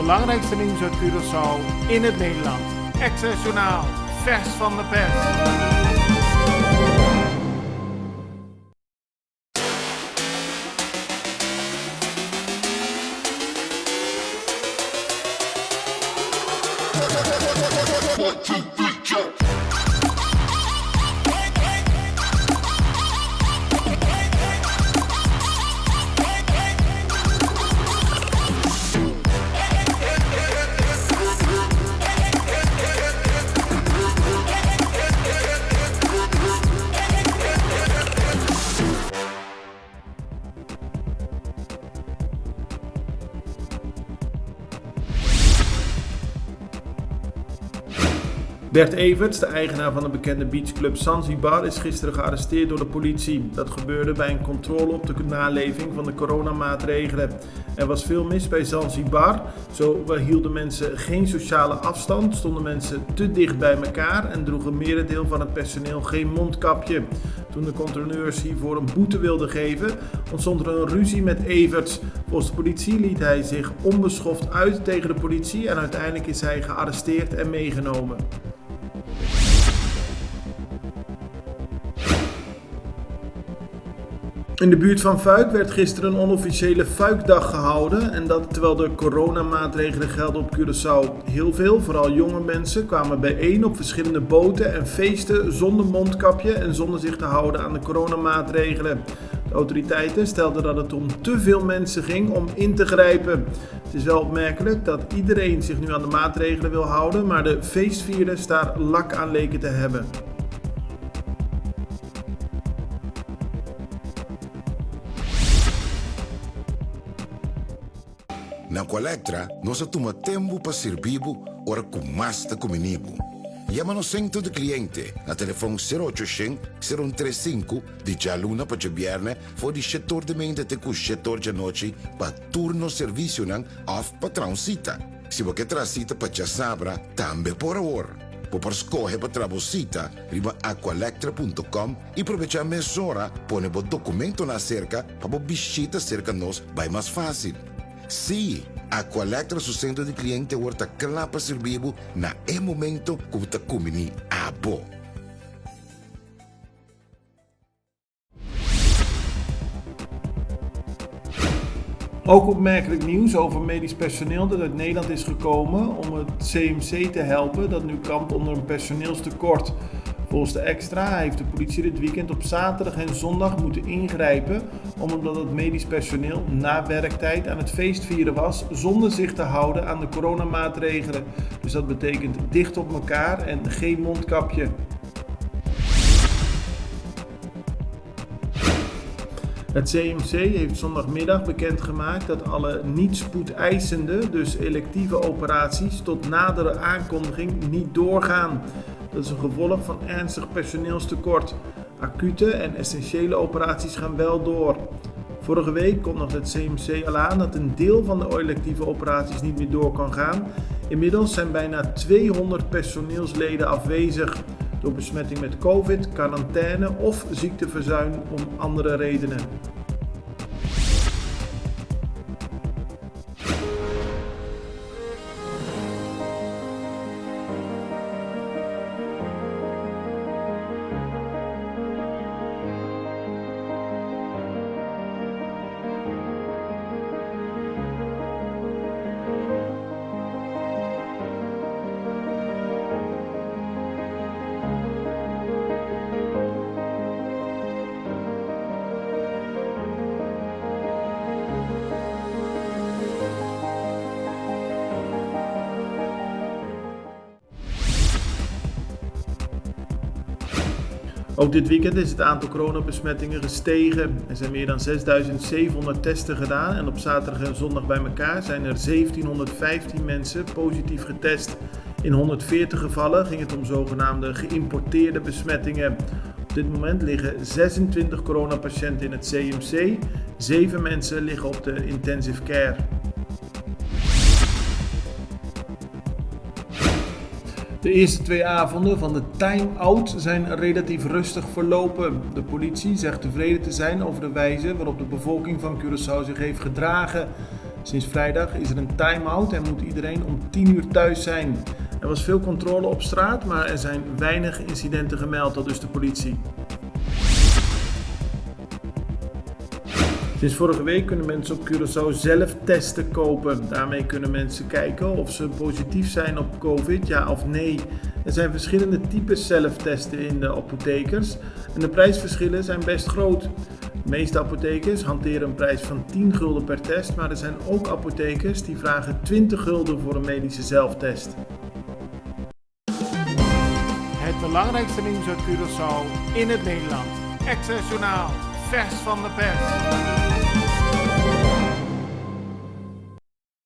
belangrijkste nieuws uit Curaçao in het Nederland. Access Journaal, vers van de pers. Bert Everts, de eigenaar van de bekende beachclub Zanzibar, is gisteren gearresteerd door de politie. Dat gebeurde bij een controle op de naleving van de coronamaatregelen. Er was veel mis bij Zanzibar. Zo hielden mensen geen sociale afstand, stonden mensen te dicht bij elkaar en droegen merendeel van het personeel geen mondkapje. Toen de controleurs hiervoor een boete wilden geven, ontstond er een ruzie met Everts. Volgens de politie liet hij zich onbeschoft uit tegen de politie en uiteindelijk is hij gearresteerd en meegenomen. In de buurt van Fuik werd gisteren een onofficiële Fuikdag gehouden en dat terwijl de coronamaatregelen gelden op Curaçao. Heel veel, vooral jonge mensen, kwamen bijeen op verschillende boten en feesten zonder mondkapje en zonder zich te houden aan de coronamaatregelen. De autoriteiten stelden dat het om te veel mensen ging om in te grijpen. Het is wel opmerkelijk dat iedereen zich nu aan de maatregelen wil houden, maar de feestvierders daar lak aan leken te hebben. Na Colectra, nós toma tempo para servir ora com mais de comunibo. Llama-nos centro de cliente na telefone 0800-035 de Jaluna para Viernes voor die setor de mente te com setor de noite para turno serviço nan of patrão cita. Se você transita para Chasabra, também por hora. Por escolher para trabalhar, riba aqualectra.com e aproveitar a mesura, põe o documento na cerca para visita cerca nós, vai mais fácil. Sim, a Colectra su centro de cliente wordt klaar para servir na momento que você comini a bo. Ook opmerkelijk nieuws over medisch personeel dat uit Nederland is gekomen om het CMC te helpen dat nu kampt onder een personeelstekort. Volgens de Extra heeft de politie dit weekend op zaterdag en zondag moeten ingrijpen omdat het medisch personeel na werktijd aan het feestvieren was zonder zich te houden aan de coronamaatregelen. Dus dat betekent dicht op elkaar en geen mondkapje. Het CMC heeft zondagmiddag bekendgemaakt dat alle niet spoedeisende, dus electieve operaties tot nadere aankondiging niet doorgaan. Dat is een gevolg van ernstig personeelstekort. Acute en essentiële operaties gaan wel door. Vorige week kondigde het CMC al aan dat een deel van de electieve operaties niet meer door kan gaan. Inmiddels zijn bijna 200 personeelsleden afwezig. Door besmetting met COVID, quarantaine of ziekteverzuim om andere redenen. Ook dit weekend is het aantal coronabesmettingen gestegen. Er zijn meer dan 6.700 testen gedaan en op zaterdag en zondag bij elkaar zijn er 1715 mensen positief getest. In 140 gevallen ging het om zogenaamde geïmporteerde besmettingen. Op dit moment liggen 26 coronapatiënten in het CMC, 7 mensen liggen op de intensive care. De eerste 2 avonden van de time-out zijn relatief rustig verlopen. De politie zegt tevreden te zijn over de wijze waarop de bevolking van Curaçao zich heeft gedragen. Sinds vrijdag is er een time-out en moet iedereen om 10 uur thuis zijn. Er was veel controle op straat, maar er zijn weinig incidenten gemeld, aldus de politie. Sinds vorige week kunnen mensen op Curaçao zelf testen kopen. Daarmee kunnen mensen kijken of ze positief zijn op COVID, ja of nee. Er zijn verschillende types zelftesten in de apothekers en de prijsverschillen zijn best groot. De meeste apothekers hanteren een prijs van 10 gulden per test, maar er zijn ook apothekers die vragen 20 gulden voor een medische zelftest. Het belangrijkste nieuws uit Curaçao in het Nederland. Access Journaal, vers van de pers.